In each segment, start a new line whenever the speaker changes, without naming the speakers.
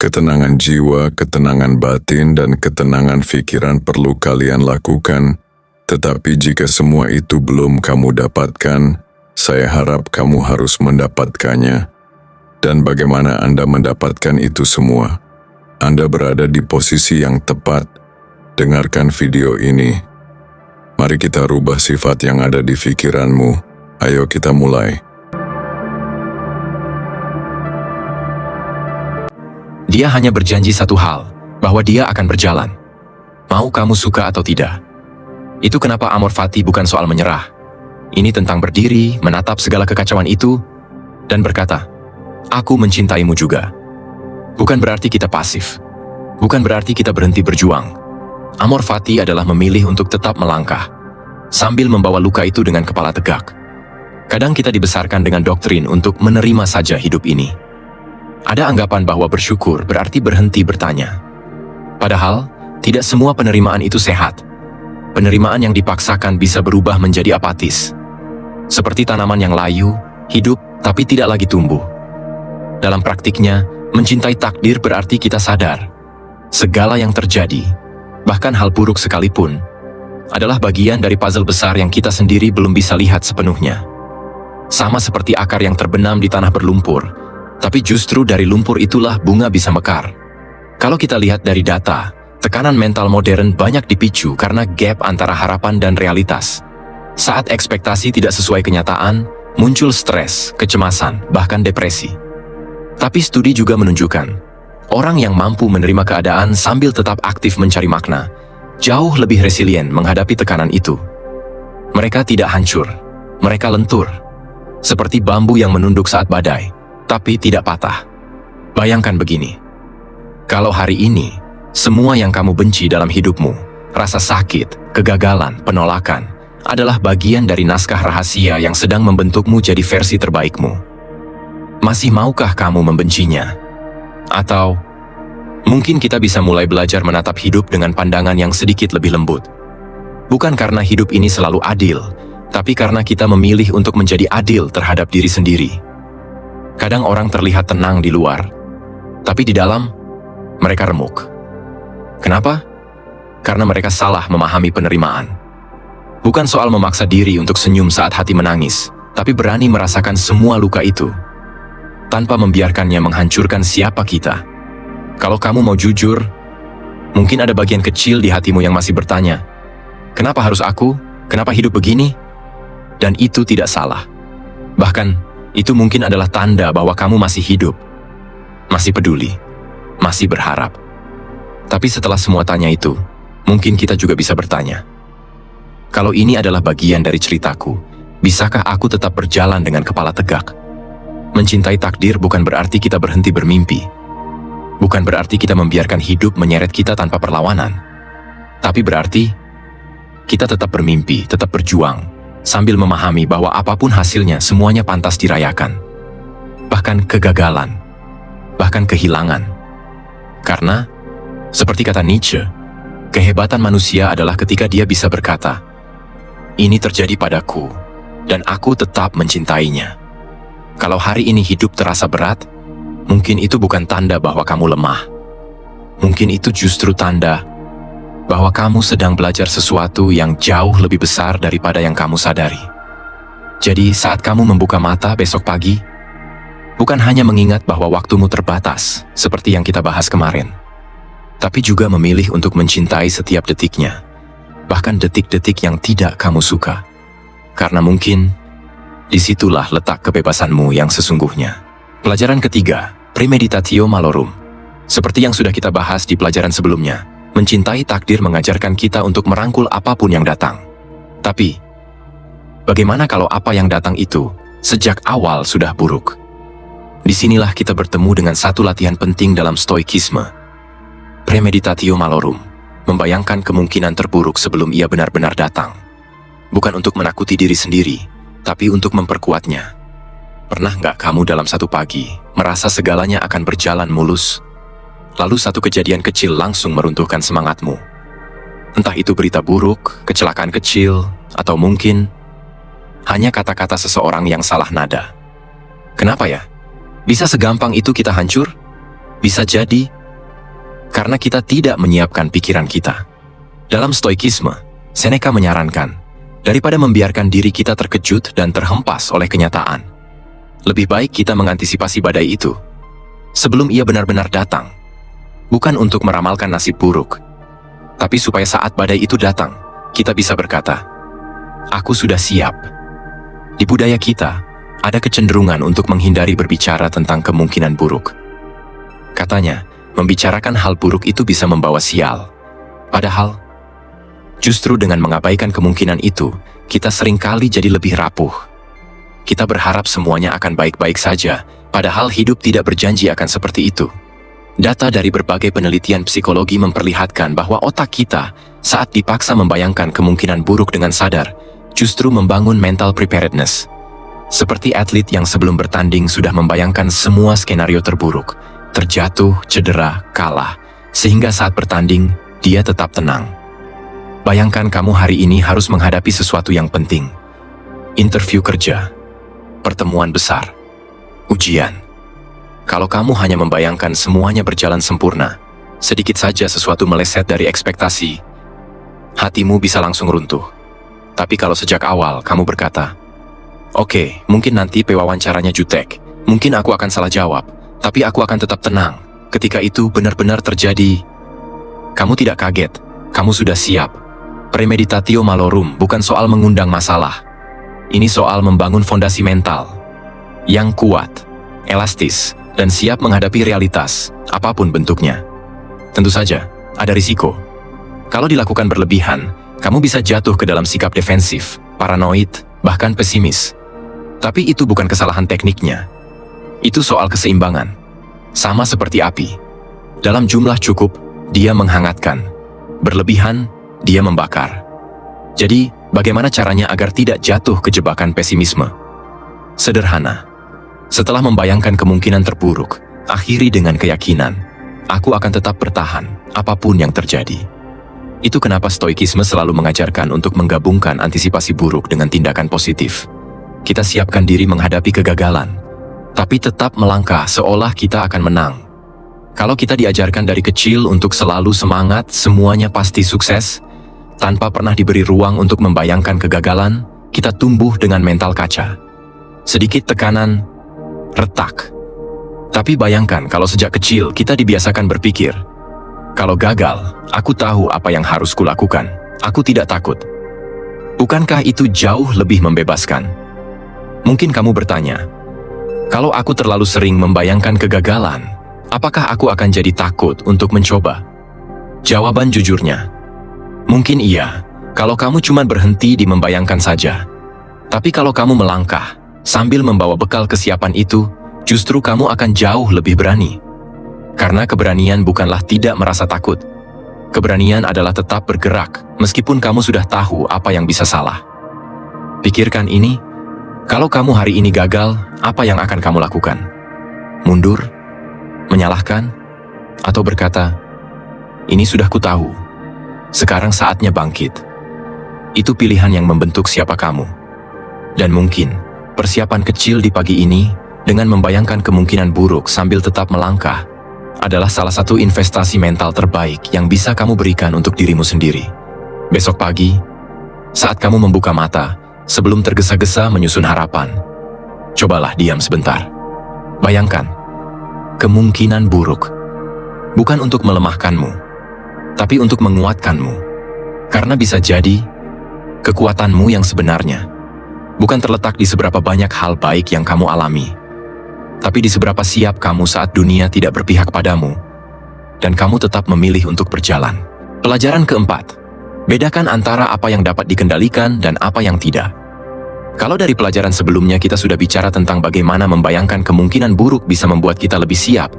Ketenangan jiwa, ketenangan batin, dan ketenangan pikiran perlu kalian lakukan. Tetapi jika semua itu belum kamu dapatkan, saya harap kamu harus mendapatkannya. Dan bagaimana Anda mendapatkan itu semua? Anda berada di posisi yang tepat. Dengarkan video ini. Mari kita rubah sifat yang ada di pikiranmu. Ayo kita mulai.
Dia hanya berjanji satu hal, bahwa dia akan berjalan. Mau kamu suka atau tidak. Itu kenapa Amor Fati bukan soal menyerah. Ini tentang berdiri, menatap segala kekacauan itu, dan berkata, "Aku mencintaimu juga." Bukan berarti kita pasif. Bukan berarti kita berhenti berjuang. Amor Fati adalah memilih untuk tetap melangkah, sambil membawa luka itu dengan kepala tegak. Kadang kita dibesarkan dengan doktrin untuk menerima saja hidup ini. Ada anggapan bahwa bersyukur berarti berhenti bertanya. Padahal, tidak semua penerimaan itu sehat. Penerimaan yang dipaksakan bisa berubah menjadi apatis. Seperti tanaman yang layu, hidup, tapi tidak lagi tumbuh. Dalam praktiknya, mencintai takdir berarti kita sadar. Segala yang terjadi, bahkan hal buruk sekalipun, adalah bagian dari puzzle besar yang kita sendiri belum bisa lihat sepenuhnya. Sama seperti akar yang terbenam di tanah berlumpur, tapi justru dari lumpur itulah bunga bisa mekar. Kalau kita lihat dari data, tekanan mental modern banyak dipicu karena gap antara harapan dan realitas. Saat ekspektasi tidak sesuai kenyataan, muncul stres, kecemasan, bahkan depresi. Tapi studi juga menunjukkan, orang yang mampu menerima keadaan sambil tetap aktif mencari makna, jauh lebih resilient menghadapi tekanan itu. Mereka tidak hancur, mereka lentur. Seperti bambu yang menunduk saat badai, tapi tidak patah. Bayangkan begini, kalau hari ini, semua yang kamu benci dalam hidupmu, rasa sakit, kegagalan, penolakan, adalah bagian dari naskah rahasia yang sedang membentukmu jadi versi terbaikmu. Masih maukah kamu membencinya? Atau, mungkin kita bisa mulai belajar menatap hidup dengan pandangan yang sedikit lebih lembut. Bukan karena hidup ini selalu adil, tapi karena kita memilih untuk menjadi adil terhadap diri sendiri. Kadang orang terlihat tenang di luar, tapi di dalam, mereka remuk. Kenapa? Karena mereka salah memahami penerimaan. Bukan soal memaksa diri untuk senyum saat hati menangis, tapi berani merasakan semua luka itu, tanpa membiarkannya menghancurkan siapa kita. Kalau kamu mau jujur, mungkin ada bagian kecil di hatimu yang masih bertanya, "Kenapa harus aku? Kenapa hidup begini?" Dan itu tidak salah. Bahkan, itu mungkin adalah tanda bahwa kamu masih hidup, masih peduli, masih berharap. Tapi setelah semua tanya itu, mungkin kita juga bisa bertanya, kalau ini adalah bagian dari ceritaku, bisakah aku tetap berjalan dengan kepala tegak? Mencintai takdir bukan berarti kita berhenti bermimpi. Bukan berarti kita membiarkan hidup menyeret kita tanpa perlawanan. Tapi berarti, kita tetap bermimpi, tetap berjuang, sambil memahami bahwa apapun hasilnya semuanya pantas dirayakan. Bahkan kegagalan, bahkan kehilangan. Karena, seperti kata Nietzsche, kehebatan manusia adalah ketika dia bisa berkata, "Ini terjadi padaku, dan aku tetap mencintainya." Kalau hari ini hidup terasa berat, mungkin itu bukan tanda bahwa kamu lemah. Mungkin itu justru tanda bahwa kamu sedang belajar sesuatu yang jauh lebih besar daripada yang kamu sadari. Jadi saat kamu membuka mata besok pagi, bukan hanya mengingat bahwa waktumu terbatas, seperti yang kita bahas kemarin, tapi juga memilih untuk mencintai setiap detiknya, bahkan detik-detik yang tidak kamu suka. Karena mungkin, disitulah letak kebebasanmu yang sesungguhnya. Pelajaran ketiga, premeditatio malorum. Seperti yang sudah kita bahas di pelajaran sebelumnya, mencintai takdir mengajarkan kita untuk merangkul apapun yang datang. Tapi, bagaimana kalau apa yang datang itu sejak awal sudah buruk? Disinilah kita bertemu dengan satu latihan penting dalam stoikisme. Premeditatio malorum, membayangkan kemungkinan terburuk sebelum ia benar-benar datang. Bukan untuk menakuti diri sendiri, tapi untuk memperkuatnya. Pernah nggak kamu dalam satu pagi merasa segalanya akan berjalan mulus? Lalu satu kejadian kecil langsung meruntuhkan semangatmu. Entah itu berita buruk, kecelakaan kecil, atau mungkin hanya kata-kata seseorang yang salah nada. Kenapa ya? Bisa segampang itu kita hancur? Bisa jadi karena kita tidak menyiapkan pikiran kita. Dalam stoikisme, Seneca menyarankan, daripada membiarkan diri kita terkejut dan terhempas oleh kenyataan, lebih baik kita mengantisipasi badai itu sebelum ia benar-benar datang. Bukan untuk meramalkan nasib buruk, tapi supaya saat badai itu datang, kita bisa berkata, "Aku sudah siap." Di budaya kita, ada kecenderungan untuk menghindari berbicara tentang kemungkinan buruk. Katanya, membicarakan hal buruk itu bisa membawa sial. Padahal, justru dengan mengabaikan kemungkinan itu, kita seringkali jadi lebih rapuh. Kita berharap semuanya akan baik-baik saja, padahal hidup tidak berjanji akan seperti itu. Data dari berbagai penelitian psikologi memperlihatkan bahwa otak kita, saat dipaksa membayangkan kemungkinan buruk dengan sadar, justru membangun mental preparedness. Seperti atlet yang sebelum bertanding sudah membayangkan semua skenario terburuk, terjatuh, cedera, kalah, sehingga saat bertanding, dia tetap tenang. Bayangkan kamu hari ini harus menghadapi sesuatu yang penting. Interview kerja, pertemuan besar, ujian. Kalau kamu hanya membayangkan semuanya berjalan sempurna, sedikit saja sesuatu meleset dari ekspektasi, hatimu bisa langsung runtuh. Tapi kalau sejak awal kamu berkata, "Oke, mungkin nanti pewawancaranya jutek, mungkin aku akan salah jawab, tapi aku akan tetap tenang." Ketika itu benar-benar terjadi, kamu tidak kaget, kamu sudah siap. Premeditatio malorum bukan soal mengundang masalah. Ini soal membangun fondasi mental yang kuat, elastis, dan siap menghadapi realitas, apapun bentuknya. Tentu saja, ada risiko. Kalau dilakukan berlebihan, kamu bisa jatuh ke dalam sikap defensif, paranoid, bahkan pesimis. Tapi itu bukan kesalahan tekniknya. Itu soal keseimbangan. Sama seperti api. Dalam jumlah cukup, dia menghangatkan. Berlebihan, dia membakar. Jadi, bagaimana caranya agar tidak jatuh ke jebakan pesimisme? Sederhana. Setelah membayangkan kemungkinan terburuk, akhiri dengan keyakinan, aku akan tetap bertahan, apapun yang terjadi. Itu kenapa stoikisme selalu mengajarkan untuk menggabungkan antisipasi buruk dengan tindakan positif. Kita siapkan diri menghadapi kegagalan, tapi tetap melangkah seolah kita akan menang. Kalau kita diajarkan dari kecil untuk selalu semangat, semuanya pasti sukses, tanpa pernah diberi ruang untuk membayangkan kegagalan, kita tumbuh dengan mental kaca. Sedikit tekanan, retak. Tapi bayangkan kalau sejak kecil kita dibiasakan berpikir, kalau gagal, aku tahu apa yang harus kulakukan. Aku tidak takut. Bukankah itu jauh lebih membebaskan? Mungkin kamu bertanya, kalau aku terlalu sering membayangkan kegagalan, apakah aku akan jadi takut untuk mencoba? Jawaban jujurnya, mungkin iya, kalau kamu cuma berhenti di membayangkan saja. Tapi kalau kamu melangkah, sambil membawa bekal kesiapan itu, justru kamu akan jauh lebih berani. Karena keberanian bukanlah tidak merasa takut. Keberanian adalah tetap bergerak, meskipun kamu sudah tahu apa yang bisa salah. Pikirkan ini, kalau kamu hari ini gagal, apa yang akan kamu lakukan? Mundur? Menyalahkan? Atau berkata, "Ini sudah kutahu. Sekarang saatnya bangkit." Itu pilihan yang membentuk siapa kamu. Dan mungkin, persiapan kecil di pagi ini, dengan membayangkan kemungkinan buruk sambil tetap melangkah, adalah salah satu investasi mental terbaik yang bisa kamu berikan untuk dirimu sendiri. Besok pagi, saat kamu membuka mata, sebelum tergesa-gesa menyusun harapan, cobalah diam sebentar. Bayangkan, kemungkinan buruk. Bukan untuk melemahkanmu, tapi untuk menguatkanmu. Karena bisa jadi, kekuatanmu yang sebenarnya bukan terletak di seberapa banyak hal baik yang kamu alami, tapi di seberapa siap kamu saat dunia tidak berpihak padamu, dan kamu tetap memilih untuk berjalan. Pelajaran keempat, bedakan antara apa yang dapat dikendalikan dan apa yang tidak. Kalau dari pelajaran sebelumnya kita sudah bicara tentang bagaimana membayangkan kemungkinan buruk bisa membuat kita lebih siap,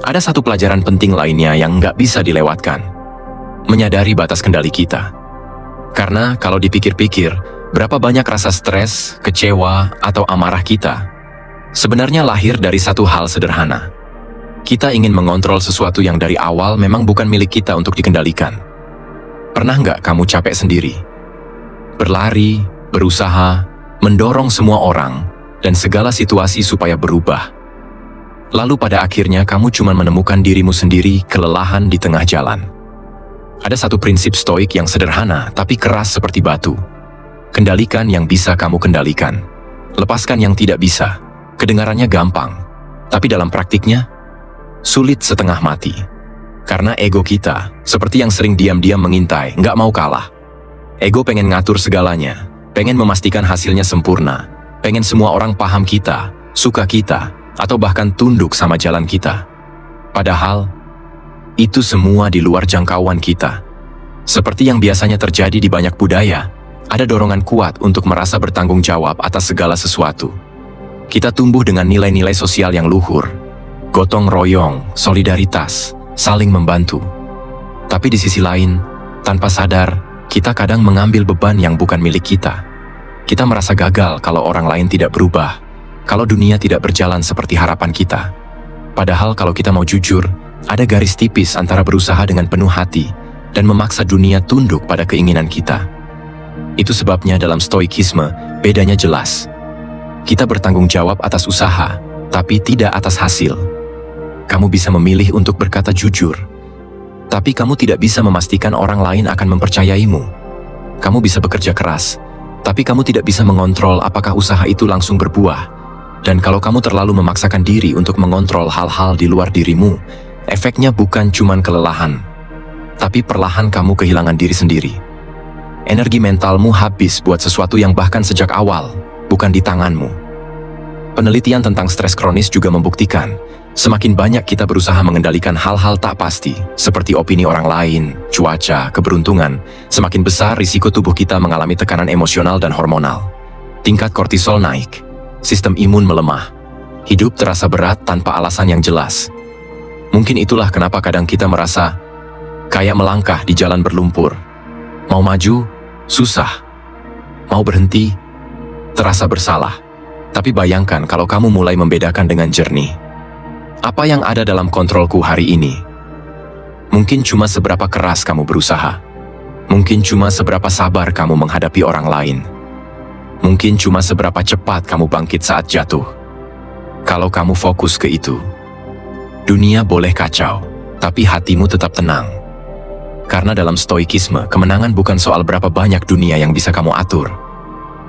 ada satu pelajaran penting lainnya yang nggak bisa dilewatkan. Menyadari batas kendali kita. Karena kalau dipikir-pikir, berapa banyak rasa stres, kecewa, atau amarah kita sebenarnya lahir dari satu hal sederhana. Kita ingin mengontrol sesuatu yang dari awal memang bukan milik kita untuk dikendalikan. Pernah nggak kamu capek sendiri? Berlari, berusaha, mendorong semua orang, dan segala situasi supaya berubah. Lalu pada akhirnya kamu cuma menemukan dirimu sendiri kelelahan di tengah jalan. Ada satu prinsip stoik yang sederhana tapi keras seperti batu. Kendalikan yang bisa kamu kendalikan. Lepaskan yang tidak bisa. Kedengarannya gampang, tapi dalam praktiknya, sulit setengah mati. Karena ego kita, seperti yang sering diam-diam mengintai, nggak mau kalah. Ego pengen ngatur segalanya, pengen memastikan hasilnya sempurna, pengen semua orang paham kita, suka kita, atau bahkan tunduk sama jalan kita. Padahal, itu semua di luar jangkauan kita. Seperti yang biasanya terjadi di banyak budaya, ada dorongan kuat untuk merasa bertanggung jawab atas segala sesuatu. Kita tumbuh dengan nilai-nilai sosial yang luhur, gotong royong, solidaritas, saling membantu. Tapi di sisi lain, tanpa sadar, kita kadang mengambil beban yang bukan milik kita. Kita merasa gagal kalau orang lain tidak berubah, kalau dunia tidak berjalan seperti harapan kita. Padahal kalau kita mau jujur, ada garis tipis antara berusaha dengan penuh hati dan memaksa dunia tunduk pada keinginan kita. Itu sebabnya dalam stoikisme, bedanya jelas. Kita bertanggung jawab atas usaha, tapi tidak atas hasil. Kamu bisa memilih untuk berkata jujur, tapi kamu tidak bisa memastikan orang lain akan mempercayaimu. Kamu bisa bekerja keras, tapi kamu tidak bisa mengontrol apakah usaha itu langsung berbuah. Dan kalau kamu terlalu memaksakan diri untuk mengontrol hal-hal di luar dirimu, efeknya bukan cuma kelelahan, tapi perlahan kamu kehilangan diri sendiri. Energi mentalmu habis buat sesuatu yang bahkan sejak awal bukan di tanganmu. Penelitian tentang stres kronis juga membuktikan, semakin banyak kita berusaha mengendalikan hal-hal tak pasti, seperti opini orang lain, cuaca, keberuntungan, semakin besar risiko tubuh kita mengalami tekanan emosional dan hormonal. Tingkat kortisol naik, sistem imun melemah, hidup terasa berat tanpa alasan yang jelas. Mungkin itulah kenapa kadang kita merasa kayak melangkah di jalan berlumpur. Mau maju, susah. Mau berhenti, terasa bersalah. Tapi bayangkan kalau kamu mulai membedakan dengan jernih. Apa yang ada dalam kontrolku hari ini? Mungkin cuma seberapa keras kamu berusaha. Mungkin cuma seberapa sabar kamu menghadapi orang lain. Mungkin cuma seberapa cepat kamu bangkit saat jatuh. Kalau kamu fokus ke itu, dunia boleh kacau, tapi hatimu tetap tenang. Karena dalam stoikisme, kemenangan bukan soal berapa banyak dunia yang bisa kamu atur.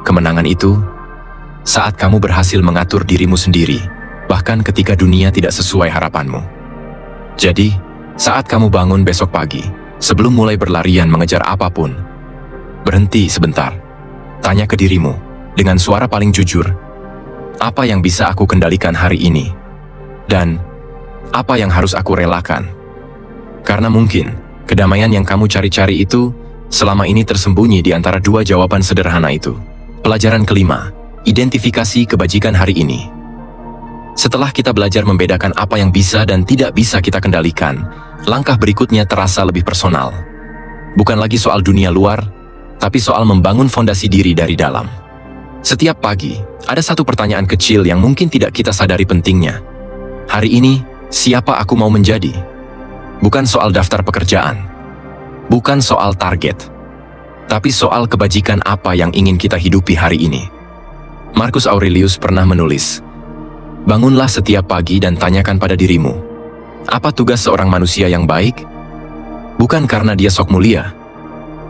Kemenangan itu, saat kamu berhasil mengatur dirimu sendiri, bahkan ketika dunia tidak sesuai harapanmu. Jadi, saat kamu bangun besok pagi, sebelum mulai berlarian mengejar apapun, berhenti sebentar. Tanya ke dirimu, dengan suara paling jujur, apa yang bisa aku kendalikan hari ini? Dan, apa yang harus aku relakan? Karena mungkin, kedamaian yang kamu cari-cari itu, selama ini tersembunyi di antara dua jawaban sederhana itu. Pelajaran kelima, identifikasi kebajikan hari ini. Setelah kita belajar membedakan apa yang bisa dan tidak bisa kita kendalikan, langkah berikutnya terasa lebih personal. Bukan lagi soal dunia luar, tapi soal membangun fondasi diri dari dalam. Setiap pagi, ada satu pertanyaan kecil yang mungkin tidak kita sadari pentingnya. Hari ini, siapa aku mau menjadi? Bukan soal daftar pekerjaan, bukan soal target, tapi soal kebajikan apa yang ingin kita hidupi hari ini. Marcus Aurelius pernah menulis, bangunlah setiap pagi dan tanyakan pada dirimu, apa tugas seorang manusia yang baik? Bukan karena dia sok mulia,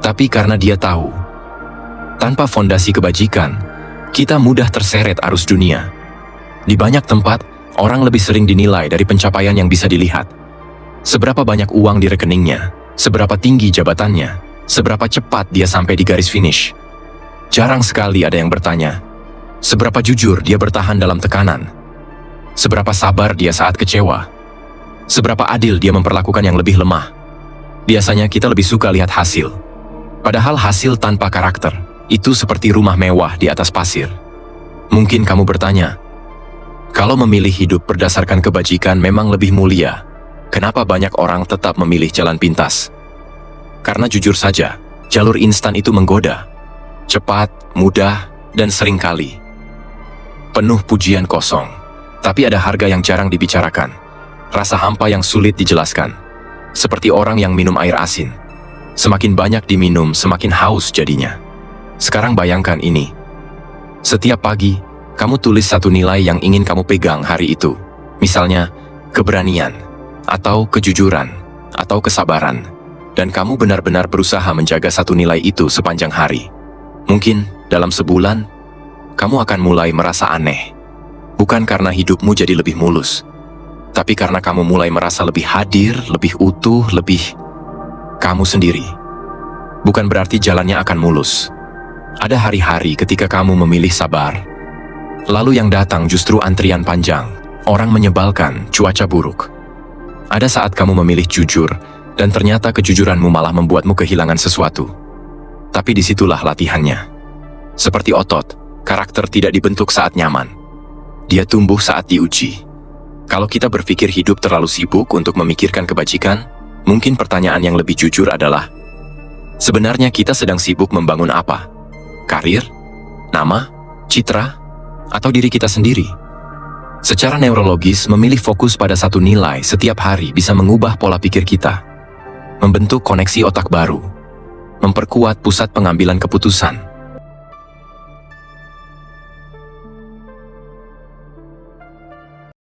tapi karena dia tahu, tanpa fondasi kebajikan, kita mudah terseret arus dunia. Di banyak tempat, orang lebih sering dinilai dari pencapaian yang bisa dilihat. Seberapa banyak uang di rekeningnya, seberapa tinggi jabatannya, seberapa cepat dia sampai di garis finish. Jarang sekali ada yang bertanya, seberapa jujur dia bertahan dalam tekanan, seberapa sabar dia saat kecewa, seberapa adil dia memperlakukan yang lebih lemah. Biasanya kita lebih suka lihat hasil. Padahal hasil tanpa karakter, itu seperti rumah mewah di atas pasir. Mungkin kamu bertanya, kalau memilih hidup berdasarkan kebajikan memang lebih mulia, kenapa banyak orang tetap memilih jalan pintas? Karena jujur saja, jalur instan itu menggoda. Cepat, mudah, dan seringkali penuh pujian kosong. Tapi ada harga yang jarang dibicarakan. Rasa hampa yang sulit dijelaskan. Seperti orang yang minum air asin. Semakin banyak diminum, semakin haus jadinya. Sekarang bayangkan ini. Setiap pagi, kamu tulis satu nilai yang ingin kamu pegang hari itu. Misalnya, keberanian, atau kejujuran, atau kesabaran, dan kamu benar-benar berusaha menjaga satu nilai itu sepanjang hari. Mungkin dalam sebulan, kamu akan mulai merasa aneh. Bukan karena hidupmu jadi lebih mulus, tapi karena kamu mulai merasa lebih hadir, lebih utuh, lebih kamu sendiri. Bukan berarti jalannya akan mulus. Ada hari-hari ketika kamu memilih sabar, lalu yang datang justru antrian panjang, orang menyebalkan, cuaca buruk. Ada saat kamu memilih jujur, dan ternyata kejujuranmu malah membuatmu kehilangan sesuatu. Tapi disitulah latihannya. Seperti otot, karakter tidak dibentuk saat nyaman. Dia tumbuh saat diuji. Kalau kita berpikir hidup terlalu sibuk untuk memikirkan kebajikan, mungkin pertanyaan yang lebih jujur adalah, sebenarnya kita sedang sibuk membangun apa? Karir? Nama? Citra? Atau diri kita sendiri? Secara neurologis, memilih fokus pada satu nilai setiap hari bisa mengubah pola pikir kita, membentuk koneksi otak baru, memperkuat pusat pengambilan keputusan,